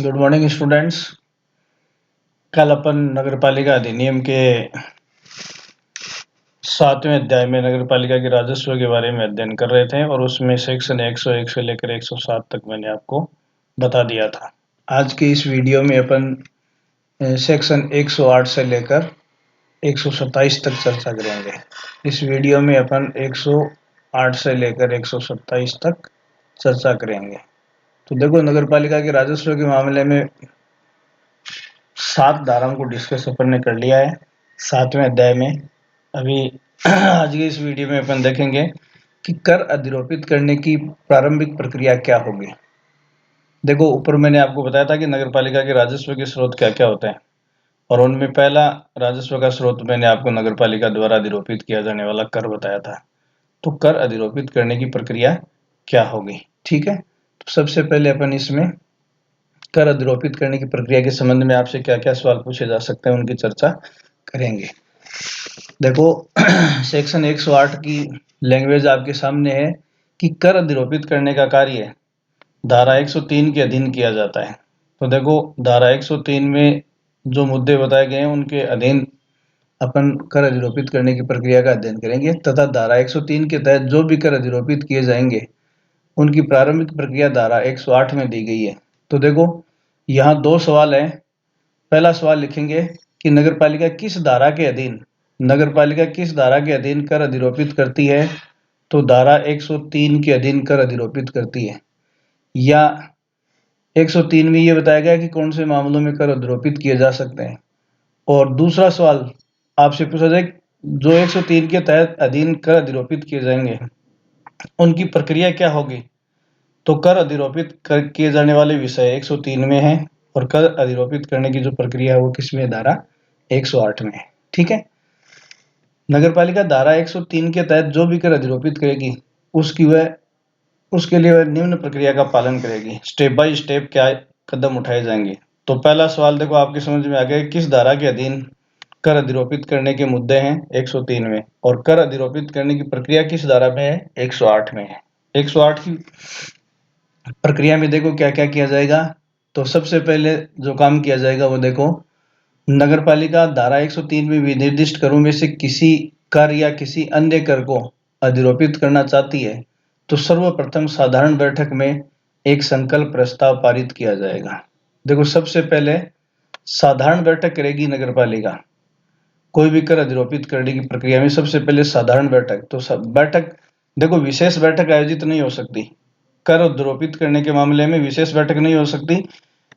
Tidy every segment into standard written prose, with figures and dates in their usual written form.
Good morning students. कल अपन नगरपालिका अधिनियम के 7वें अध्याय में नगरपालिका के राजस्व के बारे में अध्ययन कर रहे थे और उसमें सेक्शन 101 से लेकर 107 तक मैंने आपको बता दिया था। आज के इस वीडियो में अपन सेक्शन 108 से लेकर 127 तक चर्चा करेंगे। इस वीडियो में अपन 108 से लेकर 127 तक चर्चा करेंगे। तो देखो, नगरपालिका के राजस्व के मामले में 7 धाराओं को डिस्कस अपन ने कर लिया है 7वें अध्याय में। अभी आज के इस वीडियो में अपन देखेंगे कि कर अधिरोपित करने की प्रारंभिक प्रक्रिया क्या होगी। देखो, ऊपर मैंने आपको बताया था कि नगरपालिका के राजस्व के स्रोत क्या क्या होते हैं और उनमें पहला राजस्व का स्रोत मैंने आपको नगरपालिका द्वारा अधिरोपित किया जाने वाला कर बताया था। तो कर अधिरोपित करने की प्रक्रिया क्या होगी, ठीक है। तो सबसे पहले अपन इसमें कर अधिरोपित करने की प्रक्रिया के संबंध में आपसे क्या क्या सवाल पूछे जा सकते हैं उनकी चर्चा करेंगे। देखो, सेक्शन 108 की लैंग्वेज आपके सामने है कि कर अधिरोपित करने का कार्य धारा 103 के अधीन किया जाता है। तो देखो, धारा 103 में जो मुद्दे बताए गए हैं उनके अधीन अपन कर अधिरोपित करने की प्रक्रिया का अध्ययन करेंगे तथा धारा 103 के तहत जो भी कर अधिरोपित किए जाएंगे उनकी प्रारंभिक प्रक्रिया धारा 108 में दी गई है। तो देखो, यहाँ 2 सवाल हैं। पहला सवाल लिखेंगे कि नगरपालिका किस धारा के अधीन कर अधिरोपित करती है। तो धारा 103 के अधीन कर अधिरोपित करती है, या 103 में ये बताया गया कि कौन से मामलों में कर अधिरोपित किए जा सकते हैं। और दूसरा सवाल आपसे पूछा जाए, जो 103 के तहत अधीन कर अधिरोपित किए जाएंगे उनकी प्रक्रिया क्या होगी। तो कर अधिरोपित किए जाने वाले विषय 103 में है और कर अधिरोपित करने की जो प्रक्रिया है वो किसमें, धारा 108 में है, ठीक है। नगरपालिका धारा 103 के तहत जो भी कर अधिरोपित करेगी उसके लिए वह निम्न प्रक्रिया का पालन करेगी। स्टेप बाय स्टेप क्या कदम उठाए जाएंगे। तो पहला सवाल देखो, आपकी समझ में आ गया किस धारा के अधीन कर अधिरोपित करने के मुद्दे हैं 103 में, और कर अधिरोपित करने की प्रक्रिया किस धारा में है, 108 में है। 108 की प्रक्रिया में देखो क्या क्या किया जाएगा। तो सबसे पहले जो काम किया जाएगा वो देखो, नगरपालिका धारा 103 में विनिर्दिष्ट करों में से किसी कर या किसी अन्य कर को अधिरोपित करना चाहती है तो सर्वप्रथम साधारण बैठक में एक संकल्प प्रस्ताव पारित किया जाएगा। देखो, सबसे पहले साधारण बैठक करेगी नगरपालिका कोई भी कर अधिरोपित करने की प्रक्रिया में। सबसे पहले साधारण बैठक, तो बैठक देखो, विशेष बैठक आयोजित नहीं हो सकती। कर अधिरोपित करने के मामले में विशेष बैठक नहीं हो सकती।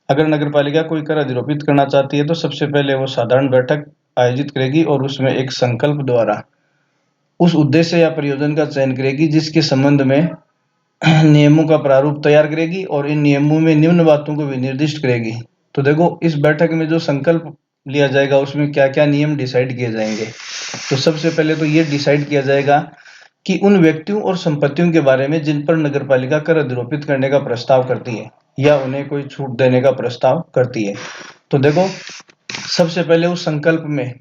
अगर नगरपालिका कोई कर अधिरोपित करना चाहती है तो सबसे पहले वो साधारण बैठक आयोजित करेगी और उसमें एक संकल्प द्वारा उस उद्देश्य या प्रयोजन का चयन करेगी जिसके संबंध में नियमों का प्रारूप तैयार करेगी और इन नियमों में निम्न बातों को विनिर्दिष्ट करेगी। तो देखो, इस बैठक में जो संकल्प लिया जाएगा उसमें क्या क्या नियम डिसाइड किए जाएंगे। तो सबसे पहले तो ये डिसाइड किया जाएगा कि उन व्यक्तियों और संपत्तियों के बारे में जिन पर नगरपालिका कर अधिरोपित करने का प्रस्ताव करती है या उन्हें कोई छूट देने का प्रस्ताव करती है। तो देखो, सबसे पहले उस संकल्प में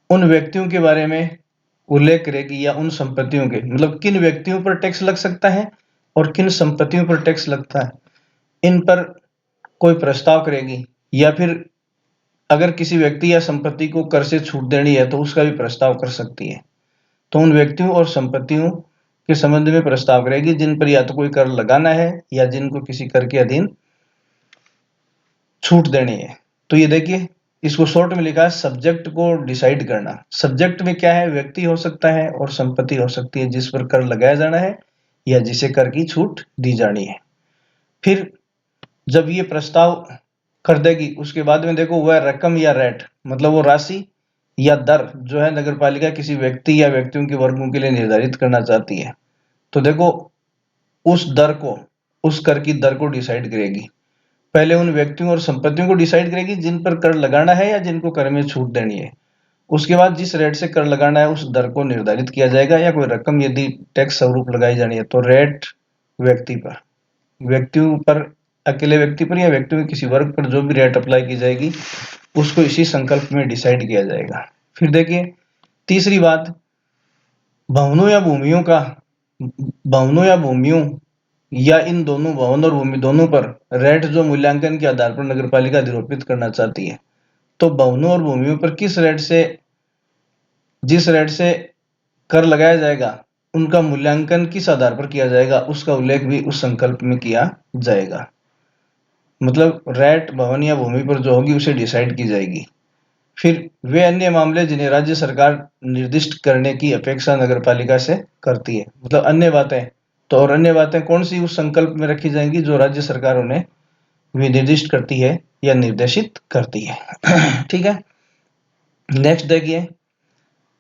उन व्यक्तियों के बारे में उल्लेख करेगी या उन संपत्तियों के, मतलब किन व्यक्तियों पर टैक्स लग सकता है और किन संपत्तियों पर टैक्स लगता है, इन पर कोई प्रस्ताव करेगी। या फिर अगर किसी व्यक्ति या संपत्ति को कर से छूट देनी है तो उसका भी प्रस्ताव कर सकती है। तो उन व्यक्तियों और संपत्तियों के संबंध में प्रस्ताव करेगी जिन पर या तो कोई कर लगाना है या जिनको किसी कर के अधीन छूट देनी है। तो ये देखिए, इसको शॉर्ट में लिखा है सब्जेक्ट को डिसाइड करना। सब्जेक्ट में क्या है, व्यक्ति हो सकता है और संपत्ति हो सकती है जिस पर कर लगाया जाना है या जिसे कर की छूट दी जानी है। फिर जब ये प्रस्ताव कर देगी उसके बाद में देखो, वह रकम या रेट, मतलब वो राशि या दर जो है नगरपालिका किसी व्यक्ति या व्यक्तियों के वर्गों के लिए निर्धारित करना चाहती है। तो देखो, उस दर को, उस कर की दर को डिसाइड करेगी। पहले उन व्यक्तियों और संपत्तियों को डिसाइड करेगी जिन पर कर लगाना है या जिनको कर में छूट देनी है। उसके बाद जिस रेट से कर लगाना है उस दर को निर्धारित किया जाएगा, या कोई रकम यदि टैक्स स्वरूप लगाई जानी है तो रेट व्यक्ति पर, व्यक्तियों पर, अकेले व्यक्ति पर या व्यक्तियों के किसी वर्ग पर जो भी रेट अप्लाई की जाएगी उसको इसी संकल्प में डिसाइड किया जाएगा। फिर देखिए, तीसरी बात, भवनों या भूमियों या इन दोनों भवन और भूमि दोनों पर रेट जो मूल्यांकन के आधार पर नगरपालिका अधिरोपित करना चाहती है, तो भवनों और भूमियों पर जिस रेट से कर लगाया जाएगा, उनका मूल्यांकन किस आधार पर किया जाएगा, उसका उल्लेख भी उस संकल्प में किया जाएगा। मतलब रेट भवन या भूमि पर जो होगी उसे डिसाइड की जाएगी। फिर वे अन्य मामले जिन्हें राज्य सरकार निर्दिष्ट करने की अपेक्षा नगरपालिका से करती है। मतलब अन्य बातें, तो और अन्य बातें कौन सी उस संकल्प में रखी जाएंगी जो राज्य सरकार उन्हें विनिर्दिष्ट करती है या निर्देशित करती है। ठीक है, नेक्स्ट देखिए,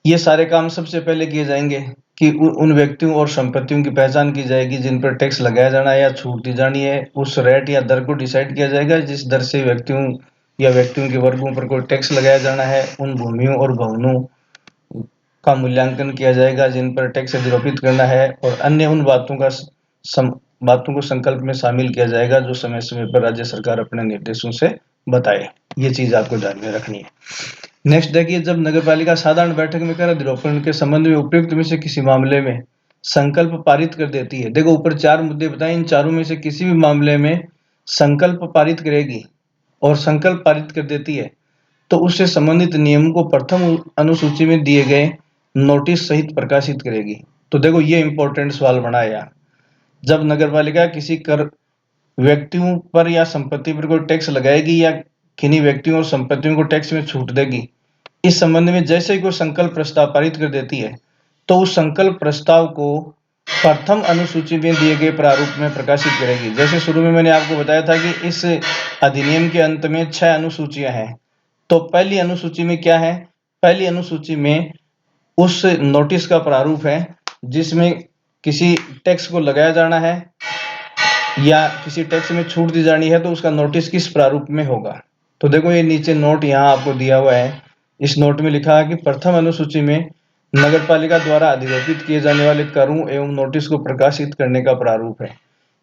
ये सारे काम सबसे पहले किए जाएंगे कि उन व्यक्तियों और संपत्तियों की पहचान की जाएगी जिन पर टैक्स लगाया जाना है या छूट दी जानी है। उस रेट या दर को डिसाइड किया जाएगा जिस दर से व्यक्तियों के वर्गों पर कोई टैक्स लगाया जाना है। उन भूमियों और भवनों का मूल्यांकन किया जाएगा जिन पर टैक्स अधिरोपित करना है, और अन्य उन बातों को संकल्प में शामिल किया जाएगा जो समय समय पर राज्य सरकार अपने निर्देशों से बताए। ये चीज आपको ध्यान में रखनी है। नेक्स्ट देखिए, जब नगरपालिका साधारण बैठक में कर अधिरोपण के संबंध में उपयुक्त में से किसी मामले में संकल्प पारित कर देती है। देखो ऊपर 4 मुद्दे बताए, इन चारों में से किसी भी मामले में संकल्प पारित करेगी और संकल्प पारित कर देती है, तो उससे संबंधित नियम को प्रथम अनुसूची में दिए गए नोटिस सहित प्रकाशित करेगी। तो देखो ये इंपॉर्टेंट सवाल बना है यहाँ। जब नगरपालिका किसी कर व्यक्तियों पर या संपत्ति पर कोई टैक्स लगाएगी या किन्हीं व्यक्तियों और संपत्तियों को टैक्स में छूट देगी, इस संबंध में जैसे ही कोई संकल्प प्रस्ताव पारित कर देती है, तो उस संकल्प प्रस्ताव को प्रथम अनुसूची में दिए गए प्रारूप में प्रकाशित करेगी। जैसे शुरू में मैंने आपको बताया था कि इस अधिनियम के अंत में 6 अनुसूचियां हैं। तो पहली अनुसूची में क्या है? पहली अनुसूची में उस नोटिस का प्रारूप है जिसमें किसी टैक्स को लगाया जाना है या किसी टैक्स में छूट दी जानी है, तो उसका नोटिस किस प्रारूप में होगा। तो देखो ये नीचे नोट यहाँ आपको दिया हुआ है। इस नोट में लिखा है कि प्रथम अनुसूची में नगरपालिका द्वारा अधिरोपित किए जाने वाले करों एवं नोटिस को प्रकाशित करने का प्रारूप है।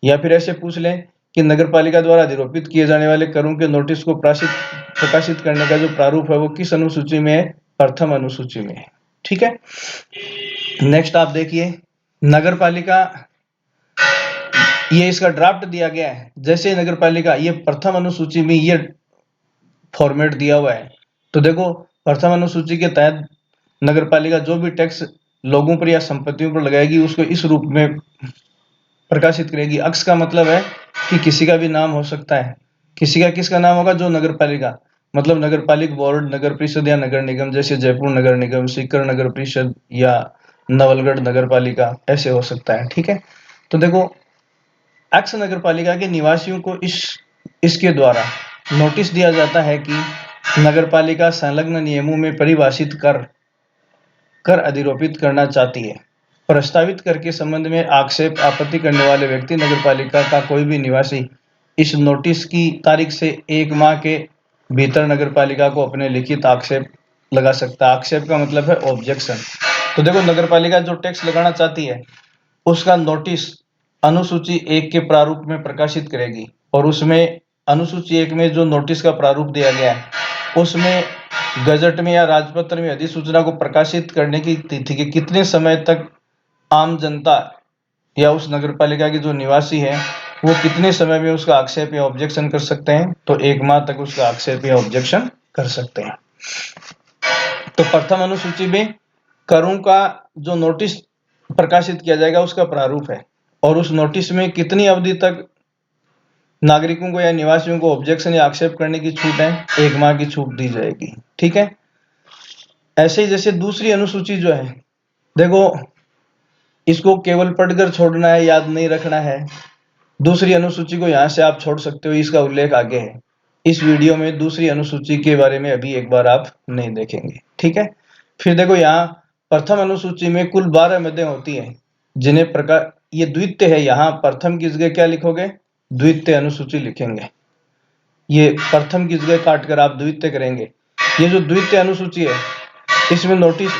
या फिर ऐसे पूछ लें कि नगरपालिका द्वारा अधिरोपित किए जाने वाले करों के नोटिस को प्रकाशित करने का जो प्रारूप है वो किस अनुसूची में है? प्रथम अनुसूची में है। ठीक है, नेक्स्ट आप देखिए, नगरपालिका, ये इसका ड्राफ्ट दिया गया है। जैसे नगरपालिका, ये प्रथम अनुसूची में ये फॉर्मेट दिया हुआ है। तो देखो प्रथम अनुसूची के तहत नगरपालिका जो भी टैक्स लोगों पर या संपत्तियों पर लगाएगी उसको इस रूप में प्रकाशित करेगी। अक्स का मतलब है कि किसी का भी नाम हो सकता है। किसी का किसका नाम होगा? जो नगरपालिका, मतलब नगरपालिक बोर्ड, नगर परिषद या नगर निगम, जैसे जयपुर नगर निगम, सीकर नगर परिषद या नवलगढ़ नगर पालिका, ऐसे हो सकता है। ठीक है, तो देखो एक्स नगरपालिका के निवासियों को इसके द्वारा नोटिस दिया जाता है कि नगरपालिका संलग्न नियमों में परिभाषित कर अधिरोपित करना चाहती है। प्रस्तावित कर के संबंध में आक्षेप आपत्ति करने वाले व्यक्ति नगरपालिका का कोई भी निवासी इस नोटिस की तारीख से 1 माह के भीतर नगरपालिका को अपने लिखित आक्षेप लगा सकता है। आक्षेप का मतलब है ऑब्जेक्शन। तो देखो नगरपालिका जो टैक्स लगाना चाहती है उसका नोटिस अनुसूची 1 के प्रारूप में प्रकाशित करेगी, और उसमें अनुसूची 1 में जो नोटिस का प्रारूप दिया गया है उसमें गजट में या राजपत्र में अधिसूचना को प्रकाशित करने की तिथि के कितने समय तक आम जनता या उस नगरपालिका के जो निवासी है वो कितने समय में उसका आक्षेप या ऑब्जेक्शन कर सकते हैं? तो 1 माह तक उसका आक्षेप या ऑब्जेक्शन कर सकते हैं। तो प्रथम अनुसूची में करों का जो नोटिस प्रकाशित किया जाएगा उसका प्रारूप है, और उस नोटिस में कितनी अवधि तक नागरिकों को या निवासियों को ऑब्जेक्शन या आक्षेप करने की छूट है? 1 माह की छूट दी जाएगी। ठीक है, ऐसे ही जैसे दूसरी अनुसूची जो है, देखो इसको केवल पढ़कर छोड़ना है, याद नहीं रखना है। दूसरी अनुसूची को यहाँ से आप छोड़ सकते हो, इसका उल्लेख आगे है। इस वीडियो में दूसरी अनुसूची के बारे में अभी एक बार आप नहीं देखेंगे। ठीक है, फिर देखो यहाँ प्रथम अनुसूची में कुल 12 मदें होती हैं जिन्हें प्रकार, ये द्वितीय है, यहाँ प्रथम की जगह क्या लिखोगे? द्वितीय अनुसूची लिखेंगे। ये प्रथम की जगह काटकर आप द्वितीय करेंगे। ये जो द्वितीय अनुसूची है इसमें नोटिस,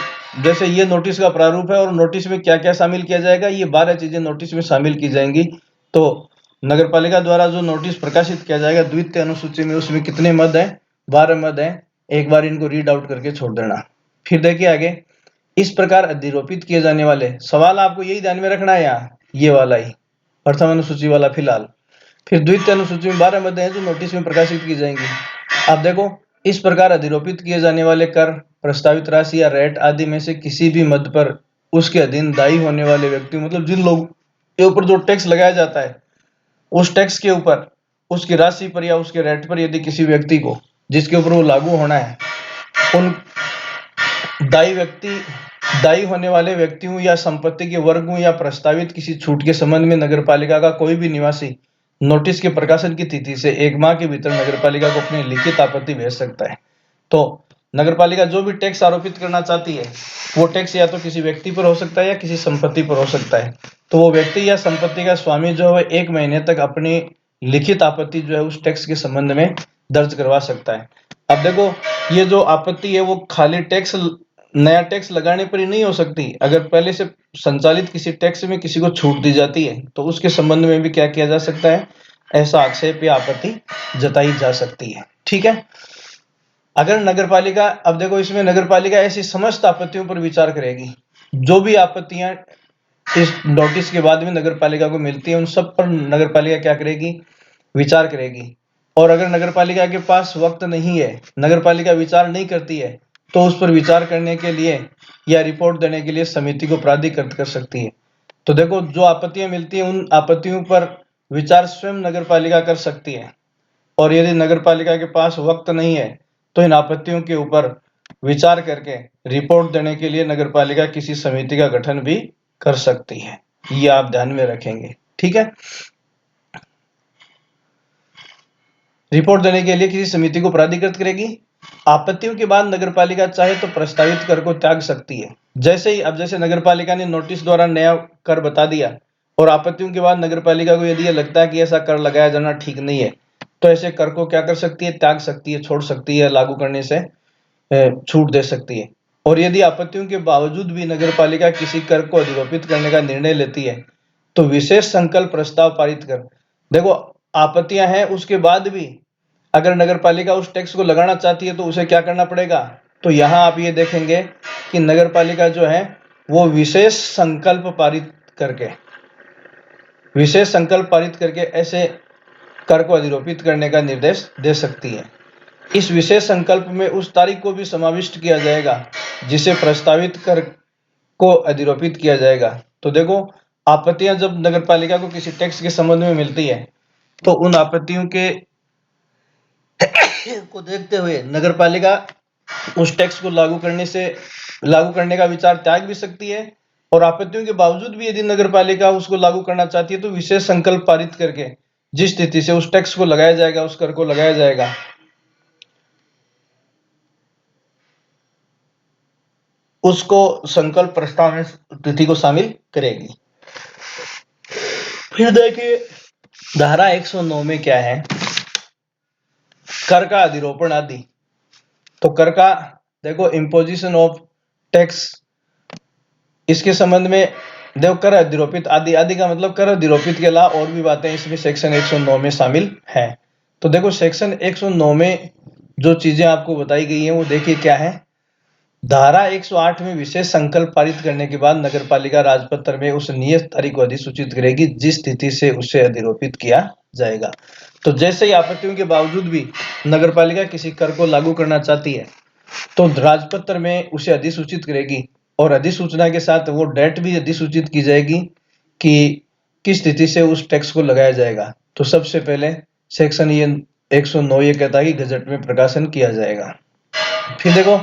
जैसे ये नोटिस का प्रारूप है और नोटिस में क्या क्या शामिल किया जाएगा, ये 12 चीजें नोटिस में शामिल की जाएंगी। तो नगरपालिका द्वारा जो नोटिस प्रकाशित किया जाएगा द्वितीय अनुसूची में, उसमें कितने मद हैं? 12 मद हैं। एक बार इनको रीड आउट करके छोड़ देना। फिर देखिए आगे, इस प्रकार अधिरोपित किए जाने वाले, सवाल आपको यही ध्यान में रखना है यहाँ, ये वाला ही, प्रथम अनुसूची वाला फिलहाल। फिर द्वितीय अनुसूची में 12 मदें हैं जो नोटिस में प्रकाशित की जाएंगी। अब देखो, इस प्रकार अधिरोपित किए जाने वाले कर, प्रस्तावित राशि या रेट आदि में से किसी भी मद पर उसके अधीन दायी होने वाले व्यक्ति, मतलब जिन लोग के ऊपर जो टैक्स लगाया जाता है, उस टैक्स के ऊपर, उसकी राशि पर या उसके रेट पर यदि किसी व्यक्ति को जिसके ऊपर वो लागू होना है, उन दायी होने वाले व्यक्तियों या संपत्ति के वर्गों या प्रस्तावित किसी छूट के संबंध में नगरपालिका का कोई भी निवासी नोटिस के प्रकाशन की तिथि से 1 माह के भीतर नगरपालिका को अपनी लिखित आपत्ति भेज सकता है। तो नगरपालिका जो भी टैक्स आरोपित करना चाहती है, वो टैक्स या तो किसी व्यक्ति पर हो सकता है या किसी संपत्ति पर हो सकता है। तो वो व्यक्ति या संपत्ति का स्वामी जो है 1 महीने तक अपनी लिखित आपत्ति जो है उस टैक्स के संबंध में दर्ज करवा सकता है। अब देखो, ये जो आपत्ति है वो खाली नया टैक्स लगाने पर ही नहीं हो सकती। अगर पहले से संचालित किसी टैक्स में किसी को छूट दी जाती है तो उसके संबंध में भी क्या किया जा सकता है, ऐसा आक्षेप या आपत्ति जताई जा सकती है। ठीक है। अगर नगरपालिका, अब देखो इसमें नगरपालिका ऐसी समस्त आपत्तियों पर विचार करेगी। जो भी आपत्तियां इस नोटिस के बाद में नगरपालिका को मिलती है, उन सब पर नगरपालिका क्या करेगी, विचार करेगी। और अगर नगरपालिका के पास वक्त नहीं है, नगरपालिका विचार नहीं करती है, तो उस पर विचार करने के लिए या रिपोर्ट देने के लिए समिति को प्राधिकृत कर सकती है। तो देखो, जो आपत्तियां मिलती हैं उन आपत्तियों पर विचार स्वयं नगरपालिका कर सकती है। और यदि नगरपालिका के पास वक्त नहीं है तो इन आपत्तियों के ऊपर विचार करके रिपोर्ट देने के लिए नगरपालिका किसी समिति का गठन भी कर सकती है। ये आप ध्यान में रखेंगे। ठीक है। रिपोर्ट देने के लिए किसी समिति को प्राधिकृत करेगी। आपत्तियों के बाद नगरपालिका चाहे तो प्रस्तावित कर को त्याग सकती है। जैसे नगरपालिका ने नोटिस द्वारा नया कर बता दिया और आपत्तियों के बाद नगरपालिका को यदि यह लगता है कि ऐसा कर लगाया जाना ठीक नहीं है, तो ऐसे कर को क्या कर सकती है, त्याग सकती है, छोड़ सकती है, लागू करने से छूट दे सकती है। और यदि आपत्तियों के बावजूद भी नगरपालिका किसी कर को अधिरोपित करने का निर्णय लेती है तो विशेष संकल्प प्रस्ताव पारित कर, देखो आपत्तियां हैं उसके बाद भी अगर नगरपालिका उस टैक्स को लगाना चाहती है तो उसे क्या करना पड़ेगा, तो यहां आप ये देखेंगे कि नगरपालिका जो है वो विशेष संकल्प पारित करके ऐसे कर को अधिरोपित करने का निर्देश दे सकती है। इस विशेष संकल्प में उस तारीख को भी समाविष्ट किया जाएगा जिसे प्रस्तावित कर को अधिरोपित किया जाएगा। तो देखो, आपत्तियां जब नगरपालिका को किसी टैक्स के संबंध में मिलती है तो उन आपत्तियों के को देखते हुए नगरपालिका उस टैक्स को लागू करने का विचार त्याग भी सकती है। और आपत्तियों के बावजूद भी यदि नगरपालिका उसको लागू करना चाहती है तो विशेष संकल्प पारित करके जिस स्थिति से उस टैक्स को लगाया जाएगा, उस कर को लगाया जाएगा, उसको संकल्प प्रस्ताव में तिथि को शामिल करेगी। फिर देखिए धारा 109 में क्या है, कर का अधिरोपण आदि। तो कर का देखो, इम्पोजिशन ऑफ टैक्स, इसके संबंध में देखो कर अधिरोपित आदि, आदि का मतलब कर अधिरोपित के अलावा और भी बातें इसमें सेक्शन 109 में शामिल है। तो देखो सेक्शन 109 में जो चीजें आपको बताई गई हैं वो देखिए क्या है। धारा 108 में विशेष संकल्प पारित करने के बाद नगरपालिका राजपत्र में उस नियत तारीख को अधिसूचित करेगी जिस तिथि से उसे अधिरोपित किया जाएगा। तो जैसे ही आपत्तियों के बावजूद भी नगरपालिका किसी कर को लागू करना चाहती है तो राजपत्र में उसे अधिसूचित करेगी और अधिसूचना के साथ वो डेट भी अधिसूचित की जाएगी कि किस तिथि से उस टैक्स को लगाया जाएगा। तो सबसे पहले सेक्शन ये 109 ये कहता है कि गजट में प्रकाशन किया जाएगा। फिर देखो,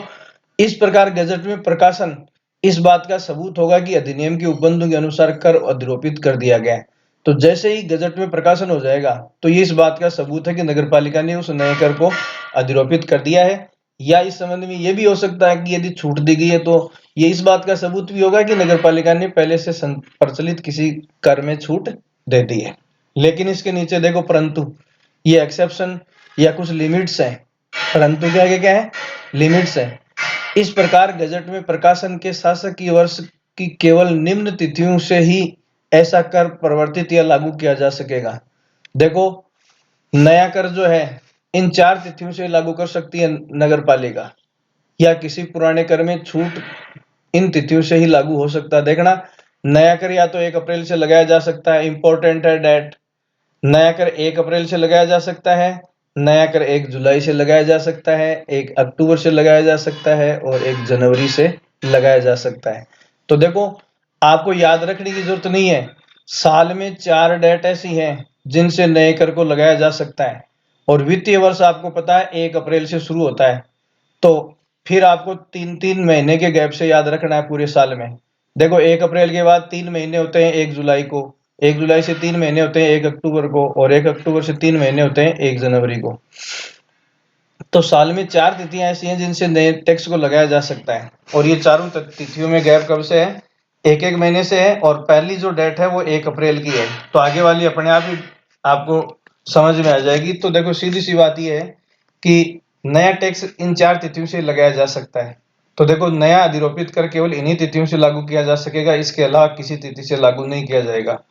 इस प्रकार गजट में प्रकाशन इस बात का सबूत होगा कि अधिनियम के उपबंधों के अनुसार कर अधिरोपित कर दिया गया है। तो जैसे ही गजट में प्रकाशन हो जाएगा तो ये इस बात का सबूत है कि नगरपालिका ने उस नए कर को अधिरोपित कर दिया है। या इस संबंध में ये भी हो सकता है कि यदि छूट दी गई है तो ये इस बात का सबूत भी होगा कि नगरपालिका ने पहले से प्रचलित किसी कर में छूट दे दी है। लेकिन इसके नीचे देखो परंतु, ये एक्सेप्शन या कुछ लिमिट्स हैं। परंतु क्या क्या क्या है, लिमिट्स है। इस प्रकार गजट में प्रकाशन के शासकीय वर्ष की केवल निम्न तिथियों से ही ऐसा कर प्रवर्तित या लागू किया जा सकेगा। देखो, नया कर जो है इन 4 तिथियों से लागू कर सकती है नगरपालिका, या किसी पुराने कर में छूट इन तिथियों से ही लागू हो सकता है। देखना, नया कर या तो 1 अप्रैल से लगाया जा सकता है, इंपॉर्टेंट है डेट। नया कर 1 अप्रैल से लगाया जा सकता है, नया कर 1 जुलाई से लगाया जा सकता है, 1 अक्टूबर से लगाया जा सकता है और 1 जनवरी से लगाया जा सकता है। तो देखो, आपको याद रखने की जरूरत नहीं है, साल में 4 डेट ऐसी हैं जिनसे नए कर को लगाया जा सकता है और वित्तीय वर्ष आपको पता है 1 अप्रैल से शुरू होता है। तो फिर आपको 3-3 महीने के गैप से याद रखना है पूरे साल में। देखो, 1 अप्रैल के बाद 3 महीने होते हैं 1 जुलाई को, 1 जुलाई से 3 महीने होते हैं 1 अक्टूबर को और 1 अक्टूबर से 3 महीने होते हैं 1 जनवरी को। तो साल में 4 तिथियां ऐसी हैं जिनसे नए टैक्स को लगाया जा सकता है और ये चारों तिथियों में गैप कब से है? 1-1 महीने से है और पहली जो डेट है वो 1 अप्रैल की है। तो आगे वाली अपने आप ही आपको समझ में आ जाएगी। तो देखो, सीधी सी बात ये है कि नया टैक्स इन 4 तिथियों से लगाया जा सकता है। तो देखो, नया अधिरोपित कर केवल इन्हीं तिथियों से लागू किया जा सकेगा, इसके अलावा किसी तिथि से लागू नहीं किया जाएगा।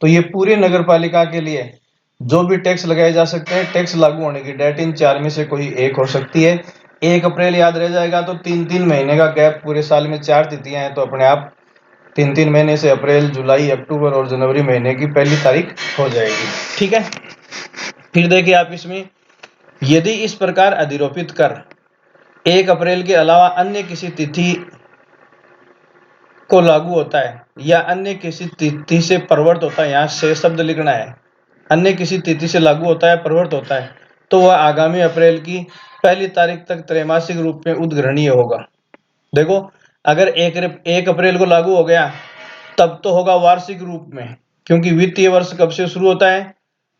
तो ये पूरी नगर पालिका के लिए जो भी टैक्स लगाए जा सकते हैं, टैक्स लागू होने की डेट इन 4 में से कोई एक हो सकती है। 1 अप्रैल याद रह जाएगा तो 3-3 महीने का गैप, पूरे साल में 4 तिथियां हैं तो अपने आप 3-3 महीने से अप्रैल, जुलाई, अक्टूबर और जनवरी महीने की पहली तारीख हो जाएगी। ठीक है, फिर देखिए आप इसमें, यदि इस प्रकार अधिरोपित कर 1 अप्रैल के अलावा अन्य किसी तिथि को लागू होता है या अन्य किसी तिथि से प्रवर्त होता है, यहाँ से शब्द लिखना है, अन्य किसी तिथि से लागू होता है, प्रवर्त होता है, तो वह आगामी अप्रैल की पहली तारीख तक त्रैमासिक रूप में उद्ग्रहणीय होगा। देखो, अगर 1 अप्रैल को लागू हो गया तब तो होगा वार्षिक रूप में, क्योंकि वित्तीय वर्ष कब से शुरू होता है?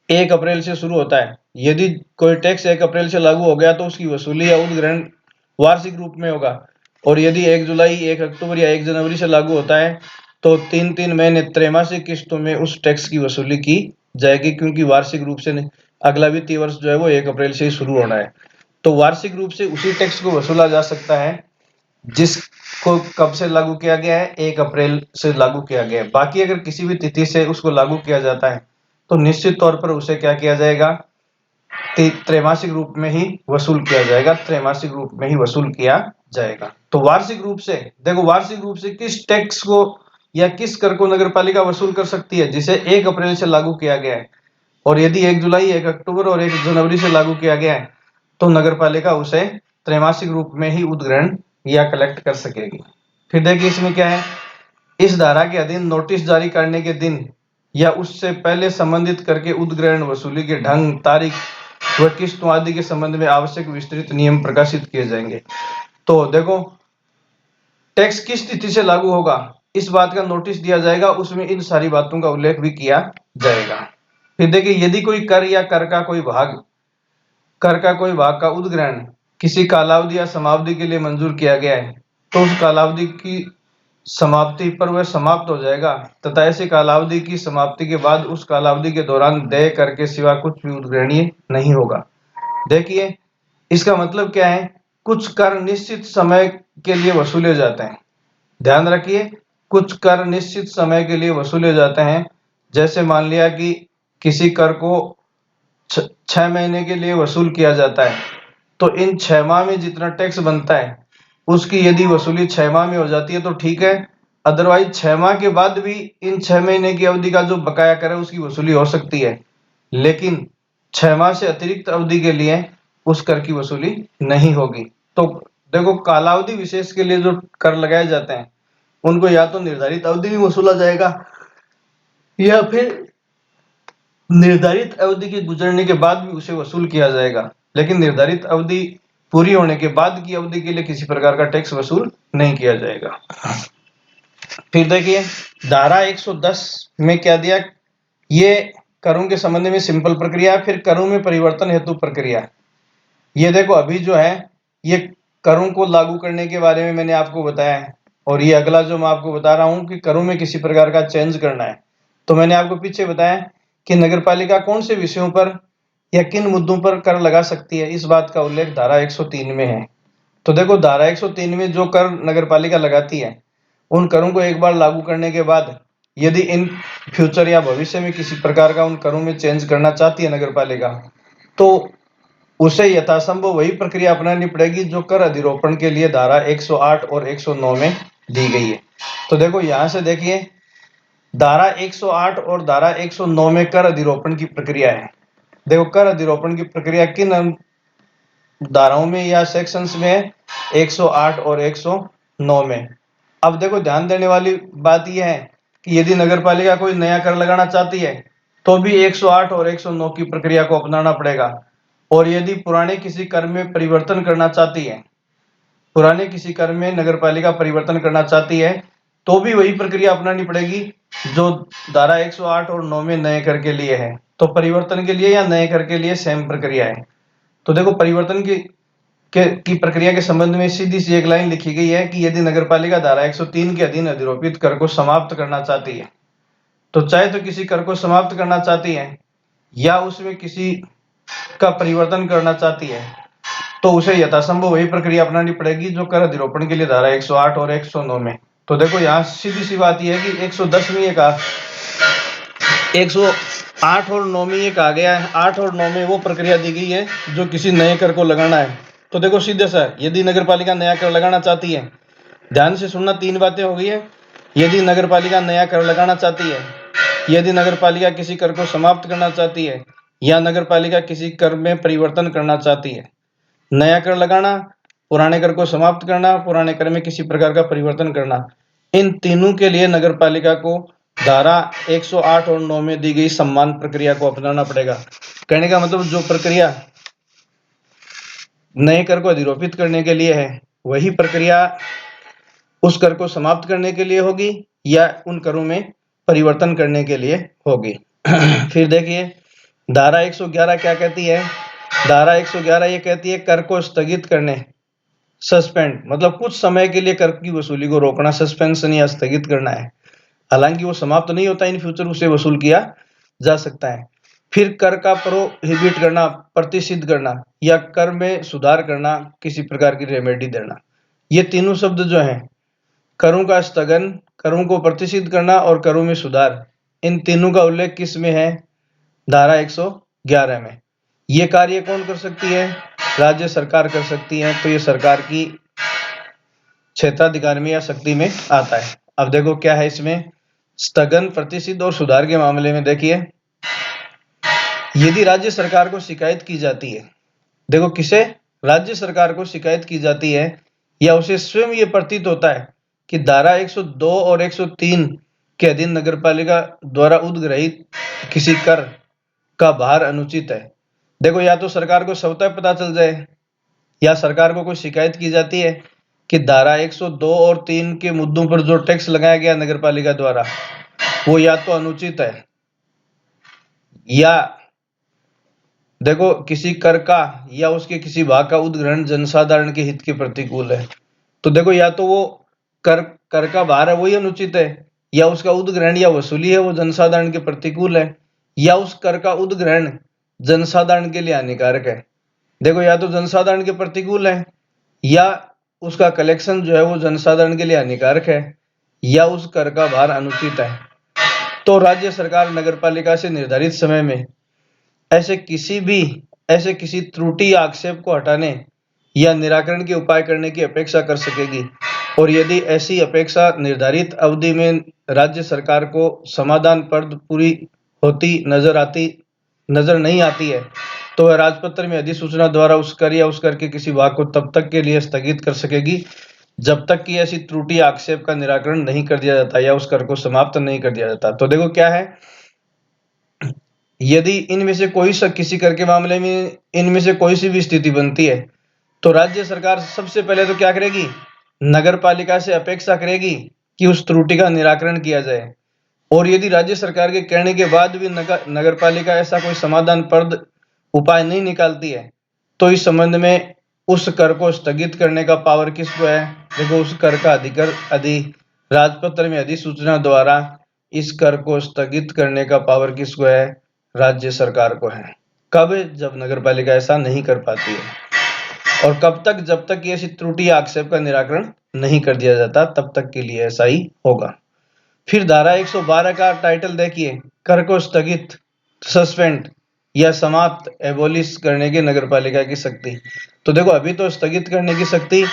1 अप्रैल से शुरू होता है। यदि कोई टैक्स 1 अप्रैल से लागू हो गया तो उसकी वसूली या उद्ग्रहण वार्षिक रूप में होगा और यदि 1 जुलाई, 1 अक्टूबर या 1 जनवरी से लागू होता है तो 3-3 महीने त्रैमासिक किस्तों में उस टैक्स की वसूली की जाएगी, क्योंकि वार्षिक रूप से अगला वित्तीय वर्ष जो है वो 1 अप्रैल से ही शुरू होना है। तो वार्षिक रूप से उसी टैक्स को वसूला जा सकता है जिसको कब से लागू किया गया है? 1 अप्रैल से लागू किया गया है। बाकी अगर किसी भी तिथि से उसको लागू किया जाता है तो निश्चित तौर पर उसे क्या किया जाएगा? त्रैमासिक रूप में ही वसूल किया जाएगा, त्रैमासिक रूप में ही वसूल किया जाएगा। तो वार्षिक रूप से देखो, वार्षिक रूप से किस टैक्स को या किस कर को नगर पालिका वसूल कर सकती है? जिसे 1 अप्रैल से लागू किया गया है और यदि 1 जुलाई, 1 अक्टूबर और 1 जनवरी से लागू किया गया है तो नगर पालिका उसे त्रैमासिक रूप में ही उद्ग्रहण या कलेक्ट कर सकेगी। फिर देखिए इसमें क्या है, इस धारा के अधीन नोटिस जारी करने के दिन या उससे पहले संबंधित करके उद्ग्रहण, वसूली के ढंग, तारीख व किस्तों आदि के संबंध में आवश्यक विस्तृत नियम प्रकाशित किए जाएंगे। तो देखो, टैक्स किस तिथि से लागू होगा इस बात का नोटिस दिया जाएगा, उसमें इन सारी बातों का उल्लेख भी किया जाएगा। फिर देखिए, यदि कोई कर या कर का कोई भाग का उद्ग्रहण किसी कालावधि या समावधि के लिए मंजूर किया गया है तो उस कालावधि की समाप्ति पर वह समाप्त हो जाएगा तथा ऐसी कालावधि की समाप्ति के बाद उस कालावधि के दौरान देय कर के सिवा कुछ भी उद्ग्रहणीय नहीं होगा। देखिए, इसका मतलब क्या है? कुछ कर निश्चित समय के लिए वसूले जाते हैं। ध्यान रखिए, कुछ कर निश्चित समय के लिए वसूले जाते हैं। जैसे मान लिया कि किसी कर को 6 महीने के लिए वसूल किया जाता है तो इन 6 माह में जितना टैक्स बनता है उसकी यदि वसूली 6 माह में हो जाती है तो ठीक है, अदरवाइज 6 माह के बाद भी इन 6 महीने की अवधि का जो बकाया कर है उसकी वसूली हो सकती है, लेकिन 6 माह से अतिरिक्त अवधि के लिए उस कर की वसूली नहीं होगी। तो देखो, कालावधि विशेष के लिए जो कर लगाए जाते हैं उनको या तो निर्धारित अवधि में वसूला जाएगा या फिर निर्धारित अवधि के गुजरने के बाद भी उसे वसूल किया जाएगा, लेकिन निर्धारित अवधि पूरी होने के बाद की अवधि के लिए किसी प्रकार का टैक्स वसूल नहीं किया जाएगा। फिर देखिए, धारा 110 में क्या दिया, ये करों के संबंध में सिंपल प्रक्रिया। फिर करों में परिवर्तन हेतु प्रक्रिया, ये देखो अभी जो है ये करों को लागू करने के बारे में मैंने आपको बताया है और ये अगला जो मैं आपको बता रहा हूं कि करों में किसी प्रकार का चेंज करना है, तो मैंने आपको पीछे बताया कि नगरपालिका कौन से विषयों पर या किन मुद्दों पर कर लगा सकती है, इस बात का उल्लेख धारा 103 में है। तो देखो, धारा 103 में जो कर नगरपालिका लगाती है उन करों को एक बार लागू करने के बाद यदि इन फ्यूचर या भविष्य में किसी प्रकार का उन करों में चेंज करना चाहती है नगरपालिका तो उसे यथासंभव वही प्रक्रिया अपनानी पड़ेगी जो कर अधिरोपण के लिए धारा 108 और 109 में दी गई है। तो देखो, यहां से देखिए धारा 108 और धारा 109 में कर अधिरोपण की प्रक्रिया है। देखो कर अधिरोपण की प्रक्रिया किन धाराओं में या सेक्शंस में है? 108 और 109 में। अब देखो ध्यान देने वाली बात यह है कि यदि नगरपालिका कोई नया कर लगाना चाहती है तो भी 108 और 109 की प्रक्रिया को अपनाना पड़ेगा। और यदि पुराने किसी कर में परिवर्तन करना चाहती है, पुराने किसी कर में नगरपालिका परिवर्तन करना चाहती है तो भी वही प्रक्रिया अपनानी पड़ेगी जो धारा 108 और 9 में नए कर के लिए है। तो परिवर्तन के लिए या नए कर के लिए सेम प्रक्रिया है। तो देखो परिवर्तन की प्रक्रिया के संबंध में सीधी सी एक लाइन लिखी गई है कि यदि नगरपालिका धारा 103 के अधीन अधिरोपित कर को समाप्त करना चाहती है, तो चाहे तो किसी कर को समाप्त करना चाहती है या उसमें किसी का परिवर्तन करना चाहती है, तो उसे यथासंभव वही प्रक्रिया अपनानी पड़ेगी जो कर अधिरोपण के लिए धारा 108 और 109 में। तो देखो यहाँ सीधी सी बात यह है कि 110 में ये कहा, 108 और 9 में ये कहा गया है, 8 और 9 में वो प्रक्रिया दी गई है जो किसी नए कर को लगाना है। तो देखो सीधे सा यदि नगरपालिका नया कर लगाना चाहती है, ध्यान से सुनना, तीन बातें हो गई है। यदि नगरपालिका नया कर लगाना चाहती है, यदि नगरपालिका किसी कर को समाप्त करना चाहती है या नगरपालिका किसी कर में परिवर्तन करना चाहती है। नया कर लगाना, पुराने कर को समाप्त करना, पुराने कर में किसी प्रकार का परिवर्तन करना, इन तीनों के लिए नगरपालिका को धारा 108 और 9 में दी गई समान प्रक्रिया को अपनाना पड़ेगा। कहने का मतलब जो प्रक्रिया नए कर को अधिरोपित करने के लिए है वही प्रक्रिया उस कर को समाप्त करने के लिए होगी या उन करों में परिवर्तन करने के लिए होगी। फिर देखिए धारा 111 क्या कहती है। धारा 111 ये कहती है कर को स्थगित करने, सस्पेंड, मतलब कुछ समय के लिए कर की वसूली को रोकना, सस्पेंशन या स्थगित करना है। हालांकि वो समाप्त नहीं होता, इन फ्यूचर उसे वसूल किया जा सकता है। फिर कर का प्रोहिबिट करना, प्रतिषिद्ध करना या कर में सुधार करना, किसी प्रकार की रेमेडी देना। ये तीनों शब्द जो हैं, करों का स्थगन, करों को प्रतिषिद्ध करना और करों में सुधार, इन तीनों का उल्लेख किस में है? धारा 111 में। ये कार्य कौन कर सकती है? राज्य सरकार कर सकती है। तो ये सरकार की क्षेत्राधिकार में या शक्ति में आता है। अब देखो क्या है इसमें, स्थगन, प्रतिषिद्ध और सुधार के मामले में देखिए यदि राज्य सरकार को शिकायत की जाती है, देखो किसे? राज्य सरकार को शिकायत की जाती है या उसे स्वयं ये प्रतीत होता है कि धारा 102 और 103 के अधीन नगरपालिका द्वारा उद्ग्रहित किसी कर का भार अनुचित है। देखो या तो सरकार को स्वतः पता चल जाए या सरकार को कोई शिकायत की जाती है कि धारा 102 और 3 के मुद्दों पर जो टैक्स लगाया गया नगरपालिका द्वारा वो या तो अनुचित है या देखो किसी कर का या उसके किसी भाग का उद्ग्रहण जनसाधारण के हित के प्रतिकूल है। तो देखो या तो वो कर का भार है वही अनुचित है या उसका उद्ग्रहण या वसूली है वो जनसाधारण के प्रतिकूल है या उस कर का उद्ग्रहण जनसाधारण के लिए हानिकारक है। देखो या तो जनसाधारण के प्रतिकूल है या उसका कलेक्शन जो है वो जनसाधारण के लिए हानिकारक है या उस कर का भार अनुचित है। तो राज्य सरकार नगरपालिका से निर्धारित समय में ऐसे किसी त्रुटि या आक्षेप को हटाने या निराकरण के उपाय करने की अपेक्षा कर सकेगी। और यदि ऐसी अपेक्षा निर्धारित अवधि में राज्य सरकार को समाधान पर पूरी होती नजर नहीं आती है तो वह राजपत्र में अधिसूचना द्वारा उस कर या उस कर के किसी भाग को तब तक के लिए स्थगित कर सकेगी जब तक कि ऐसी त्रुटि या आक्षेप का निराकरण नहीं कर दिया जाता या उस कर को समाप्त नहीं कर दिया जाता। तो देखो क्या है, यदि इनमें से कोई किसी कर के मामले में इनमें से कोई सी भी स्थिति बनती है तो राज्य सरकार सबसे पहले तो क्या करेगी? नगरपालिका से अपेक्षा करेगी कि उस त्रुटि का निराकरण किया जाए। और यदि राज्य सरकार के कहने के बाद भी नगरपालिका ऐसा कोई समाधानप्रद उपाय नहीं निकालती है तो इस संबंध में उस कर को स्थगित करने का पावर किसको है? देखो उस कर का राजपत्र में अधिसूचना द्वारा इस कर को स्थगित करने का पावर किसको है? राज्य सरकार को है। कब? जब नगरपालिका ऐसा नहीं कर पाती है। और कब तक? जब तक ऐसी त्रुटि या आक्षेप का निराकरण नहीं कर दिया जाता तब तक के लिए ऐसा ही होगा। फिर धारा 112 का टाइटल देखिए, कर को स्थगित, सस्पेंड या समाप्त, एबोलिश करने की नगरपालिका की शक्ति। तो देखो अभी तो स्थगित करने की शक्ति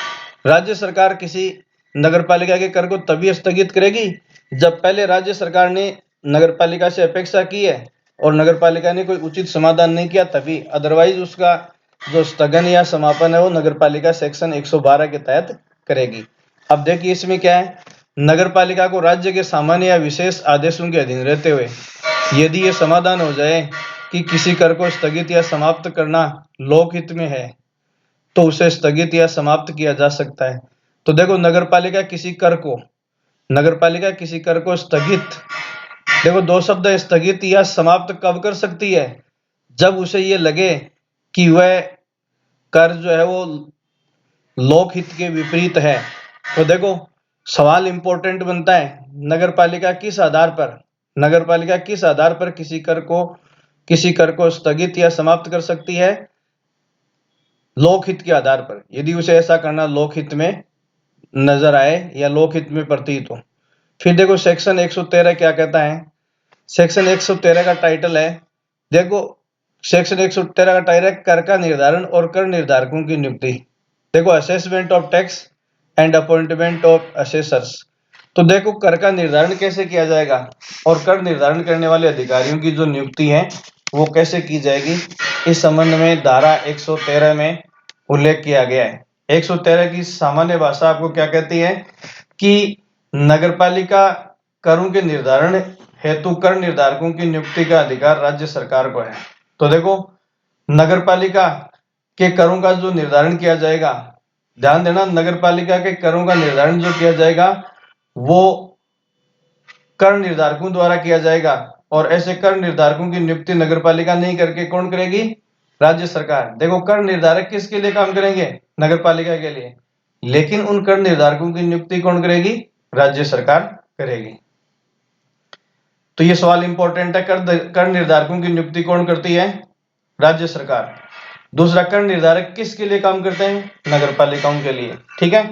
राज्य सरकार किसी नगर पालिका के कर को तभी स्थगित करेगी जब पहले राज्य सरकार ने नगर पालिका से अपेक्षा की है और नगर पालिका ने कोई उचित समाधान नहीं किया तभी, अदरवाइज उसका जो स्थगन या समापन है वो नगर पालिका सेक्शन 112 के तहत करेगी। अब देखिए इसमें क्या है, नगर पालिका को राज्य के सामान्य या विशेष आदेशों के अधीन रहते हुए यदि ये समाधान हो जाए कि किसी कर को स्थगित या समाप्त करना लोकहित में है तो उसे स्थगित या समाप्त किया जा सकता है। तो देखो नगर पालिका किसी कर को स्थगित, देखो दो शब्द है, स्थगित या समाप्त कब कर सकती है, जब उसे ये लगे कि वह कर जो है वो लोकहित के विपरीत है। तो देखो सवाल इंपॉर्टेंट बनता है, नगर पालिका किस आधार पर किसी कर को स्थगित या समाप्त कर सकती है, लोकहित के आधार पर, यदि उसे ऐसा करना लोकहित में नजर आए या लोकहित में प्रतीत हो। फिर देखो सेक्शन 113 क्या कहता है, सेक्शन 113 का टाइटल है, देखो सेक्शन 113 का टाइटल है कर का निर्धारण और कर निर्धारकों की नियुक्ति। देखो assessment of tax and appointment of assessors. तो देखो कर का निर्धारण कैसे किया जाएगा और कर निर्धारण करने वाले अधिकारियों की जो नियुक्ति है वो कैसे की जाएगी, इस संबंध में धारा 113 में उल्लेख किया गया है। 113 की सामान्य भाषा आपको क्या कहती है कि नगरपालिका करों के निर्धारण हेतु कर निर्धारकों की नियुक्ति का अधिकार राज्य सरकार को है। तो देखो नगरपालिका के करों का जो निर्धारण किया जाएगा, ध्यान देना, नगरपालिका के करों का निर्धारण जो किया जाएगा वो कर निर्धारकों द्वारा किया जाएगा और ऐसे कर निर्धारकों की नियुक्ति नगरपालिका नहीं करके कौन करेगी, राज्य सरकार। देखो कर निर्धारक किसके लिए काम करेंगे, नगरपालिका के लिए, लेकिन उन कर निर्धारकों की नियुक्ति कौन करेगी, राज्य सरकार करेगी। तो ये सवाल इंपॉर्टेंट है, कर निर्धारकों की नियुक्ति कौन करती है, राज्य सरकार। दूसरा, कर निर्धारक किसके लिए काम करते हैं, नगरपालिकाओं के लिए, ठीक है।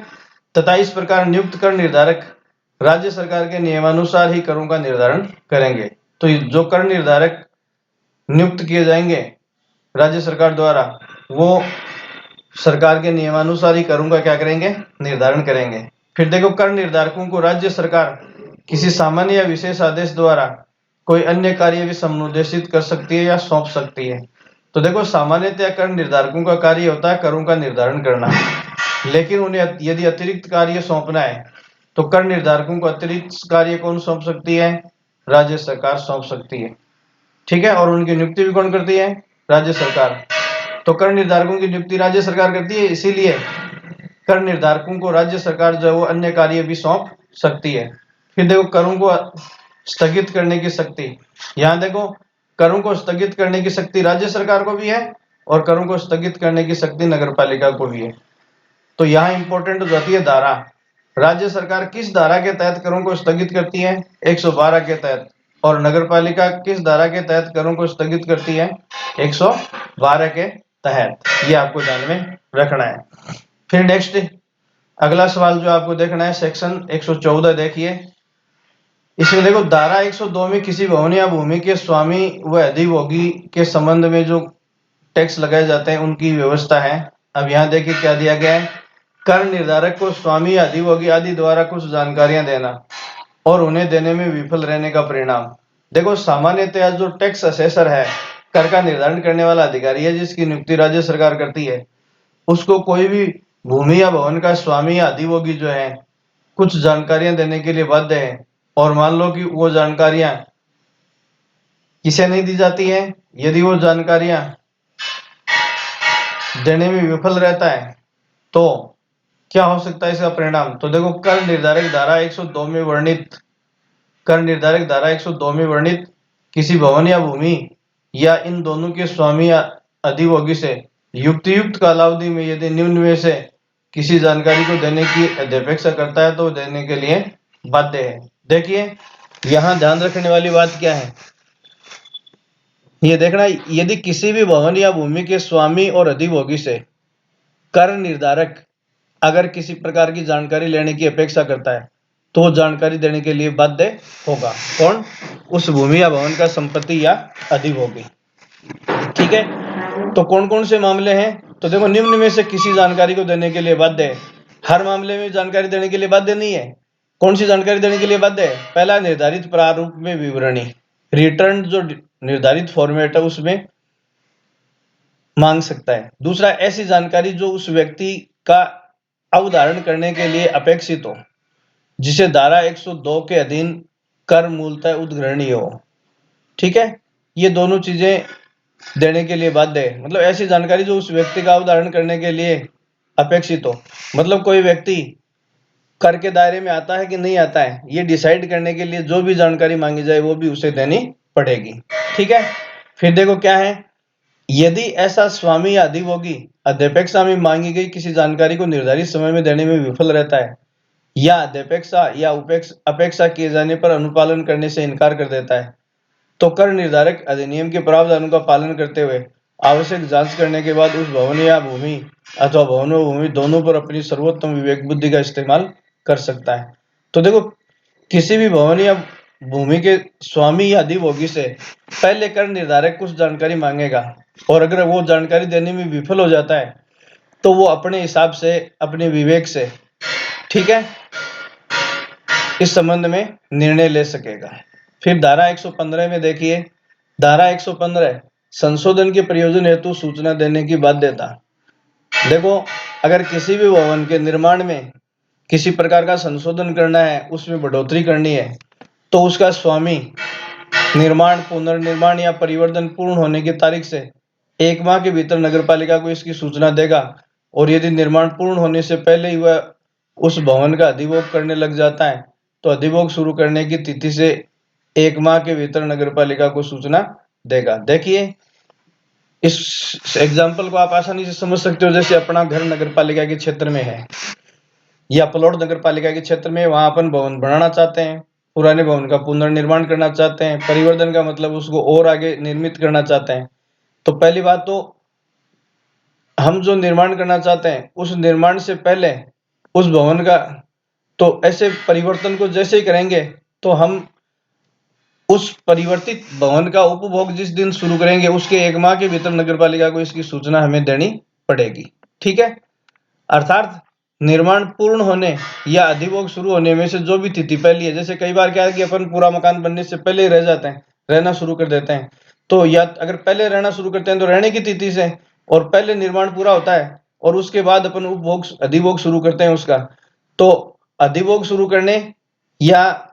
तथा इस प्रकार नियुक्त कर निर्धारक राज्य सरकार के नियमानुसार ही करों का निर्धारण करेंगे। तो जो कर निर्धारक नियुक्त किए जाएंगे राज्य सरकार द्वारा वो सरकार के नियमानुसार ही करों का क्या करेंगे, निर्धारण करेंगे। फिर देखो कर निर्धारकों को राज्य सरकार किसी सामान्य या विशेष आदेश द्वारा कोई अन्य कार्य भी समुद्देशित कर सकती है या सौंप सकती है। तो देखो सामान्यतः कर निर्धारकों का कार्य होता है करों का निर्धारण करना, लेकिन उन्हें यदि अतिरिक्त कार्य सौंपना है तो कर निर्धारकों को अतिरिक्त कार्य कौन सौंप सकती है, राज्य सरकार सौंप सकती है, ठीक है। और उनकी नियुक्ति भी कौन करती है, राज्य सरकार। तो कर निर्धारकों की नियुक्ति राज्य सरकार करती है, इसीलिए कर निर्धारकों को राज्य सरकार जो है वो अन्य कार्य भी सौंप सकती है। फिर देखो करों को स्थगित करने की शक्ति, यहाँ देखो करों को स्थगित करने की शक्ति राज्य सरकार को भी है और करों को स्थगित करने की शक्ति नगरपालिका को भी है। तो यहाँ इंपॉर्टेंट हो जाती है धारा, राज्य सरकार किस धारा के तहत करों को स्थगित करती है, 112 के तहत, और नगरपालिका किस धारा के तहत करों को स्थगित करती है, 112 के तहत। ये आपको ध्यान में रखना है। फिर नेक्स्ट अगला सवाल जो आपको देखना है सेक्शन 114, देखिए इसमें देखो धारा 102 में किसी भवन या भूमि के स्वामी व अधिभोगी के संबंध में जो टैक्स लगाए जाते हैं उनकी व्यवस्था है। अब यहाँ देखिए क्या दिया गया है, कर निर्धारक को स्वामी या अधिभोगी आदि द्वारा कुछ जानकारियां देना और उन्हें देने में विफल रहने का परिणाम। देखो सामान्यतः जो टैक्स असेसर है, कर का निर्धारण करने वाला अधिकारी है जिसकी नियुक्ति राज्य सरकार करती है, उसको कोई भी भूमि या भवन का स्वामी या अधिभोगी जो है कुछ जानकारियां देने के लिए बाध्य है, और मान लो कि वो जानकारियां किसे नहीं दी जाती है, यदि वो जानकारियां देने में विफल रहता है तो क्या हो सकता है इसका परिणाम। तो देखो कर निर्धारक धारा 102 में वर्णित किसी भवन या भूमि या इन दोनों के स्वामी या अधिभोगी से युक्त कालावधि में यदि निम्न में से किसी जानकारी को देने की अपेक्षा करता है तो देने के लिए बाध्य है। देखिए यहाँ ध्यान रखने वाली बात क्या है, ये देखना, यदि किसी भी भवन या भूमि के स्वामी और अधिभोगी से कर निर्धारक अगर किसी प्रकार की जानकारी लेने की अपेक्षा करता है तो वो जानकारी देने के लिए बाध्य होगा, कौन, उस भूमि या भवन का संपत्ति या अधिभोगी, ठीक है। तो कौन कौन से मामले हैं, तो देखो निम्न में से किसी जानकारी को देने के लिए बाध्य है, हर मामले में जानकारी देने के लिए बाध्य नहीं है। कौन सी जानकारी देने के लिए बाध्य है? पहला, निर्धारित प्रारूप में विवरणी, रिटर्न जो निर्धारित फॉर्मेट है उसमें मांग सकता है। दूसरा, ऐसी जानकारी जो उस व्यक्ति का अवधारण करने के लिए अपेक्षित हो, जिसे धारा 102 के अधीन कर मूलतः उद्ग्रहणीय हो। ठीक है, ये दोनों चीजें देने के लिए बाध्य है। मतलब ऐसी जानकारी जो उस व्यक्ति का अवधारण करने के लिए अपेक्षित हो, मतलब कोई व्यक्ति कर के दायरे में आता है कि नहीं आता है, ये डिसाइड करने के लिए जो भी जानकारी मांगी जाए वो भी उसे देनी पड़ेगी। ठीक है, फिर देखो क्या है, यदि ऐसा स्वामी या अधिभोगी अध्यपेक्षा में मांगी गई किसी जानकारी को निर्धारित समय में देने में विफल रहता है या अध्यपेक्षा या अपेक्षा किए जाने पर अनुपालन करने से इनकार कर देता है, तो कर निर्धारक अधिनियम के प्रावधानों का पालन करते हुए आवश्यक जांच करने के बाद उस भवन या भूमि अथवा भवन व भूमि दोनों पर अपनी सर्वोत्तम विवेक बुद्धि का इस्तेमाल कर सकता है। तो देखो, किसी भी भवन या भूमि के स्वामी या अधिभोगी से पहले कर निर्धारक कुछ जानकारी मांगेगा, और अगर वो जानकारी देने में विफल हो जाता है तो वो अपने हिसाब से, अपने विवेक से, ठीक है, इस संबंध में निर्णय ले सकेगा। फिर धारा 115 में देखिए, धारा 115 संशोधन के प्रयोजन हेतु सूचना देने की बाध्यता। देखो, अगर किसी भी भवन के निर्माण में किसी प्रकार का संशोधन करना है, उसमें बढ़ोतरी करनी है, तो उसका स्वामी निर्माण, पुनर्निर्माण या परिवर्तन पूर्ण होने की तारीख से 1 माह के भीतर नगरपालिका को इसकी सूचना देगा। और यदि निर्माण पूर्ण होने से पहले ही वह उस भवन का अधिभोग करने लग जाता है, तो अधिभोग शुरू करने की तिथि से 1 माह के भीतर नगरपालिका को सूचना देगा। देखिए, इस एग्जाम्पल को आप आसानी से समझ सकते हो। जैसे अपना घर नगरपालिका के क्षेत्र में है या प्लॉट नगरपालिका के क्षेत्र में, वहां अपन भवन बनाना चाहते हैं, पुराने भवन का पुनर्निर्माण करना चाहते हैं, परिवर्तन का मतलब उसको और आगे निर्मित करना चाहते हैं। तो पहली बात तो, हम जो निर्माण करना चाहते हैं उस निर्माण से पहले उस भवन का, तो ऐसे परिवर्तन को जैसे ही करेंगे तो हम उस परिवर्तित भवन का उपभोग जिस दिन शुरू करेंगे उसके 1 माह के भीतर नगरपालिका को इसकी सूचना हमें देनी पड़ेगी। ठीक है, अर्थात निर्माण पूर्ण होने या अधिभोग शुरू होने में से जो भी तिथि पहली है, जैसे कई बार क्या है कि अपन पूरा मकान बनने से पहले ही रह जाते हैं, रहना शुरू कर देते हैं, तो या अगर पहले रहना शुरू करते हैं तो रहने की तिथि से, और पहले निर्माण पूरा होता है और उसके बाद अपन उपभोग अधिभोग शुरू करते हैं उसका, तो अधिभोग शुरू करने या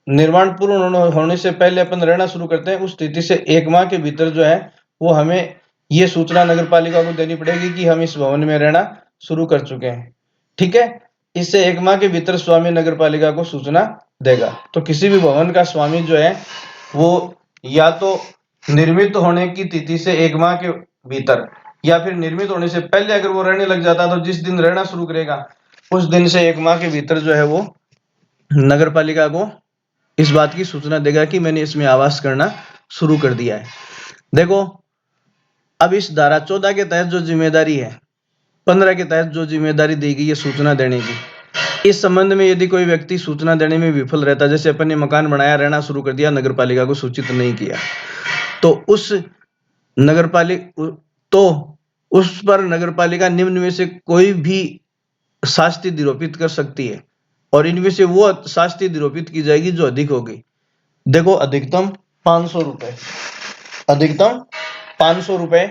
निर्माण पूर्ण होने से पहले अपन रहना शुरू करते हैं, उस तिथि से 1 माह के भीतर जो है वो हमें ये सूचना नगरपालिका को देनी पड़ेगी कि हम इस भवन में रहना शुरू कर चुके हैं। ठीक है, इससे 1 माह के भीतर स्वामी नगरपालिका को सूचना देगा। तो किसी भी भवन का स्वामी जो है वो या तो निर्मित होने की तिथि से 1 माह के भीतर, या फिर निर्मित होने से पहले अगर वो रहने लग जाता तो जिस दिन रहना शुरू करेगा उस दिन से 1 माह के भीतर जो है वो नगरपालिका को इस बात की सूचना देगा कि मैंने इसमें आवास करना शुरू कर दिया है। देखो, अब इस धारा 14 के तहत जो जिम्मेदारी है, 15 के तहत जो जिम्मेदारी दी गई है सूचना देने की, इस संबंध में यदि कोई व्यक्ति सूचना देने में विफल रहता, जैसे अपन ने मकान बनाया, रहना शुरू कर दिया, नगरपालिका को सूचित नहीं किया, तो उस पर नगरपालिका निम्न में से कोई भी शास्ति निरूपित कर सकती है, और इनमें से वो शास्ति निरूपित की जाएगी जो अधिक होगी। देखो, अधिकतम 500 रुपए, अधिकतम 500 रुपए।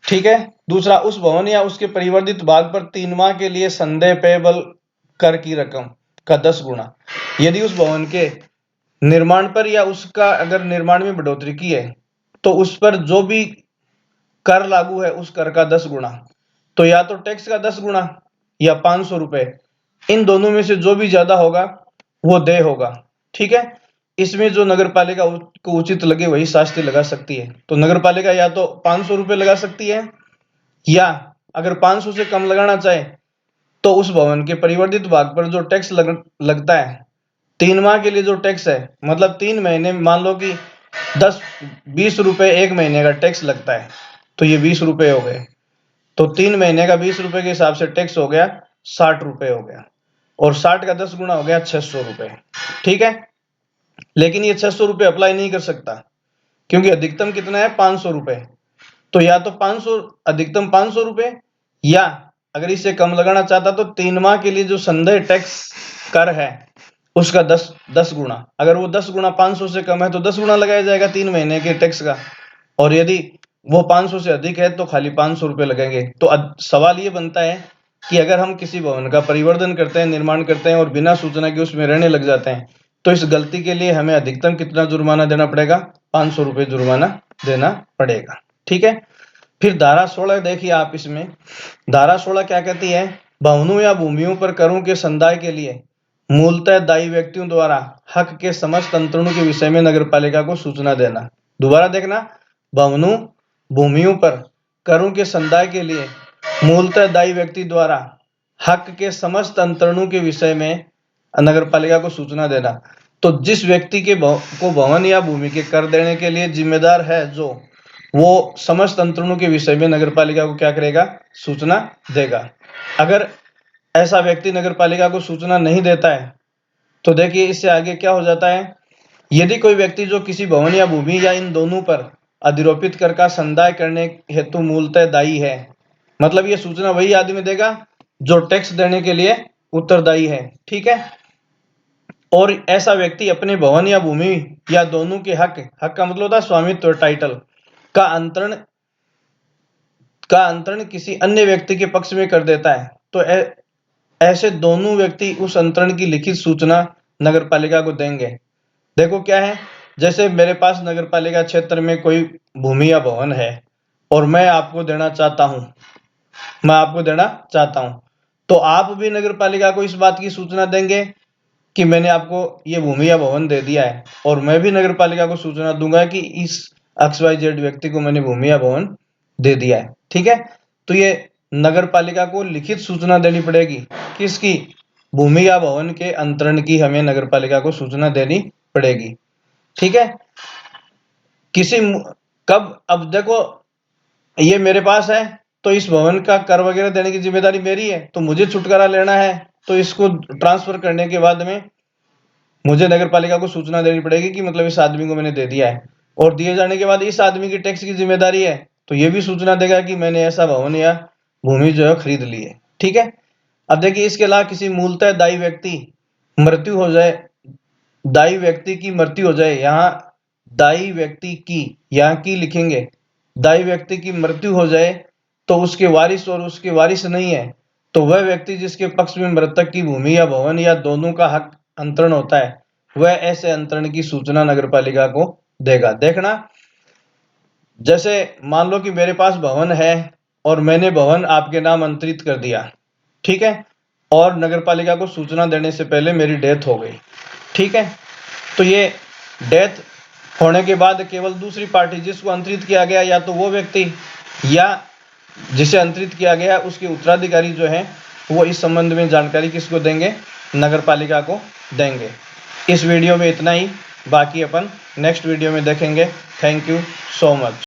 ठीक है, दूसरा, उस भवन या उसके परिवर्तित भाग पर 3 माह के लिए संदेह पेयबल कर की रकम का 10 गुना। यदि उस भवन के निर्माण पर या उसका अगर निर्माण में बढ़ोतरी की है तो उस पर जो भी कर लागू है उस कर का 10 गुना। तो या तो टैक्स का 10 गुना या 500 रुपए, इन दोनों में से जो भी ज्यादा होगा वो देय होगा। ठीक है, इसमें जो नगरपालिका को उचित लगे वही शास्ति लगा सकती है। तो नगरपालिका या तो 500 रुपए लगा सकती है, या अगर 500 से कम लगाना चाहे तो उस भवन के परिवर्तित भाग पर जो टैक्स लगता है 3 माह के लिए, जो टैक्स है, मतलब 3 महीने, मान लो कि 20 रुपए 1 महीने का टैक्स लगता है, तो ये 20 रुपए हो गए, तो 3 महीने का 20 रुपए के हिसाब से टैक्स हो गया 60 रुपए हो गया, और 60 का 10 गुना हो गया 600 रुपए। ठीक है, लेकिन ये 600 रुपए अप्लाई नहीं कर सकता क्योंकि अधिकतम कितना है, 500 रुपए। तो या तो 500, अधिकतम 500 रुपए, या अगर इससे कम लगाना चाहता तो 3 माह के लिए जो संदेह टैक्स कर है उसका 10 गुना, अगर वो 10 गुना 500 से कम है तो 10 गुना लगाया जाएगा 3 महीने के टैक्स का, और यदि वो 500 से अधिक है तो खाली 500 रुपए लगेंगे। तो सवाल ये बनता है कि अगर हम किसी भवन का परिवर्तन करते हैं, निर्माण करते हैं और बिना सूचना के उसमें रहने लग जाते हैं तो इस गलती के लिए हमें अधिकतम कितना जुर्माना देना पड़ेगा? 500 रुपए जुर्माना देना पड़ेगा। ठीक है। फिर धारा 16 देखिए आप, इसमें धारा 16 क्या कहती है? भवनों या भूमियों पर करों के संदाय के लिए मूलतः दायी व्यक्तियों द्वारा हक के समस्त अंतरणों के विषय में नगरपालिका को सूचना देना। दोबारा देखना, भवनों भूमियों पर करों के संदाय के लिए मूलतः दायी व्यक्ति द्वारा हक के समस्त अंतरणों के विषय में नगरपालिका को सूचना देना। तो जिस व्यक्ति के को भवन या भूमि के कर देने के लिए जिम्मेदार है जो, वो समस्त अंतरणों के विषय में नगरपालिका को क्या करेगा? सूचना देगा। अगर ऐसा व्यक्ति नगरपालिका को सूचना नहीं देता है तो देखिए इससे आगे क्या हो जाता है। यदि कोई व्यक्ति जो किसी भवन या भूमि या इन दोनों पर अधिरोपित कर का संदाय करने हेतु मूलतः दायी है, मतलब ये सूचना वही आदमी देगा जो टैक्स देने के लिए उत्तरदायी है। ठीक है। और ऐसा व्यक्ति अपने भवन या भूमि या दोनों के हक का मतलब होता है स्वामित्व, टाइटल का अंतरण किसी अन्य व्यक्ति के पक्ष में कर देता है तो ऐसे दोनों व्यक्ति उस अंतरण की लिखित सूचना नगरपालिका को देंगे। देखो क्या है, जैसे मेरे पास नगरपालिका क्षेत्र में कोई भूमि या भवन है और मैं आपको देना चाहता हूं, तो आप भी नगरपालिका को इस बात की सूचना देंगे कि मैंने आपको ये भूमि या भवन दे दिया है, और मैं भी नगरपालिका को सूचना दूंगा कि इस XYZ व्यक्ति को मैंने भूमि या भवन दे दिया है। ठीक है। तो ये नगरपालिका को लिखित सूचना देनी पड़ेगी, किसकी? भूमि या भवन के अंतरण की हमें नगरपालिका को सूचना देनी पड़ेगी। ठीक है। कब, अब देखो ये मेरे पास है तो इस भवन का कर वगैरह देने की जिम्मेदारी मेरी है, तो मुझे छुटकारा लेना है तो इसको ट्रांसफर करने के बाद में मुझे नगरपालिका को सूचना देनी पड़ेगी कि मतलब इस आदमी को मैंने दे दिया है, और दिए जाने के बाद इस आदमी की टैक्स की जिम्मेदारी है तो ये भी सूचना देगा कि मैंने ऐसा भवन या भूमि जो है खरीद ली है। ठीक है। अब देखिए इसके अलावा किसी मूलतः दायी व्यक्ति मृत्यु हो जाए, दायी व्यक्ति की मृत्यु हो जाए, यहाँ दायी व्यक्ति की, यहाँ की लिखेंगे, दायी व्यक्ति की मृत्यु हो जाए तो उसके वारिस और उसके वारिस नहीं है तो वह व्यक्ति जिसके पक्ष में मृतक की भूमि या भवन या दोनों का हक अंतरण होता है वह ऐसे अंतरण की सूचना नगरपालिका को देगा। देखना, जैसे मान लो कि मेरे पास भवन है और मैंने भवन आपके नाम अंतरित कर दिया, ठीक है, और नगरपालिका को सूचना देने से पहले मेरी डेथ हो गई। ठीक है। तो ये डेथ होने के बाद केवल दूसरी पार्टी जिसको अंतरित किया गया, या तो वो व्यक्ति या जिसे अंतरित किया गया उसके उत्तराधिकारी जो है वो इस संबंध में जानकारी किसको देंगे? नगरपालिका को देंगे। इस वीडियो में इतना ही, बाकी अपन नेक्स्ट वीडियो में देखेंगे। Thank you so much.